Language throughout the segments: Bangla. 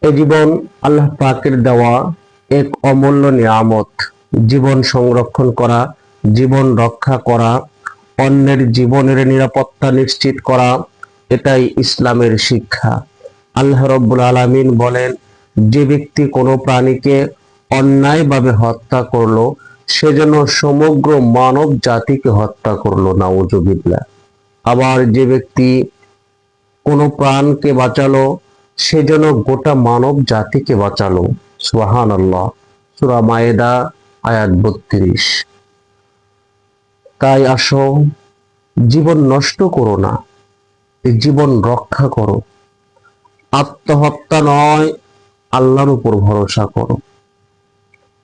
এই জীবন আল্লাহ পাকের দেওয়া এক অমূল্য নিয়ামত। জীবন সংরক্ষণ করা, জীবন রক্ষা করা, অন্যের জীবনের নিরাপত্তা নিশ্চিত করা, এটাই ইসলামের শিক্ষা। আল্লাহ রাব্বুল আলামিন বলেন, যে ব্যক্তি কোনো প্রাণীকে অন্যায়ভাবে হত্যা করলো, সে যেন সমগ্র মানব জাতিকে হত্যা করলো, নাউজুবিল্লাহ। আবার যে ব্যক্তি কোনো প্রাণকে বাঁচালো, সে যেন গোটা মানব জাতিকে বাঁচালো, সুবহানাল্লাহ। সূরা মায়েদা আয়াত ৩২। তাই আসো, জীবন নষ্ট করো না, এই জীবন রক্ষা করো। আত্মহত্যা নয়, আল্লাহর উপর ভরসা করো।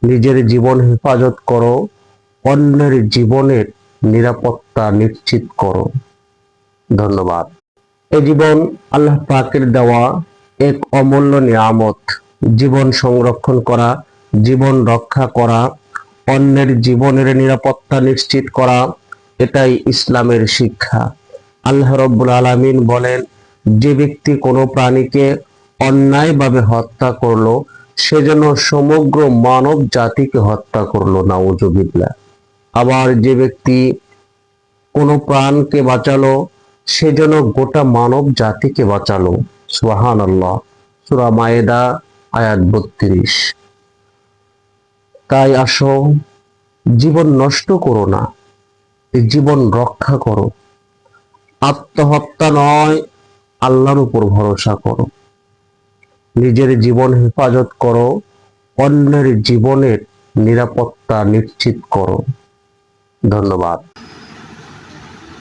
নিজের জীবন হেফাজত করো, অন্যের জীবনের নিরাপত্তা নিশ্চিত করো। ধন্যবাদ। এই জীবন আল্লাহ পাকের দেওয়া এক অমূল্য নিয়ামত। জীবন সংরক্ষণ করা, জীবন রক্ষা করা, অন্যের জীবনের নিরাপত্তা নিশ্চিত করা, এটাই ইসলামের শিক্ষা। আল্লাহ রাব্বুল আলামিন বলেন, যে ব্যক্তি কোনো প্রাণীকে অন্যায়ভাবে হত্যা করলো, সে যেন সমগ্র মানব জাতিকে হত্যা করলো, নাউজুবিল্লাহ। আবার যে ব্যক্তি কোনো প্রাণকে বাঁচালো, সে যেন গোটা মানব জাতিকে বাঁচালো, সুবহানাল্লাহ। সূরা মায়েদা আয়াত ৩২। তাই আসো, জীবন নষ্ট করো না, এই জীবন রক্ষা করো। আত্মহত্যা নয়, আল্লাহর উপর ভরসা করো। নিজের জীবন হেফাজত করো, অন্যের জীবনের নিরাপত্তা নিশ্চিত করো। ধন্যবাদ।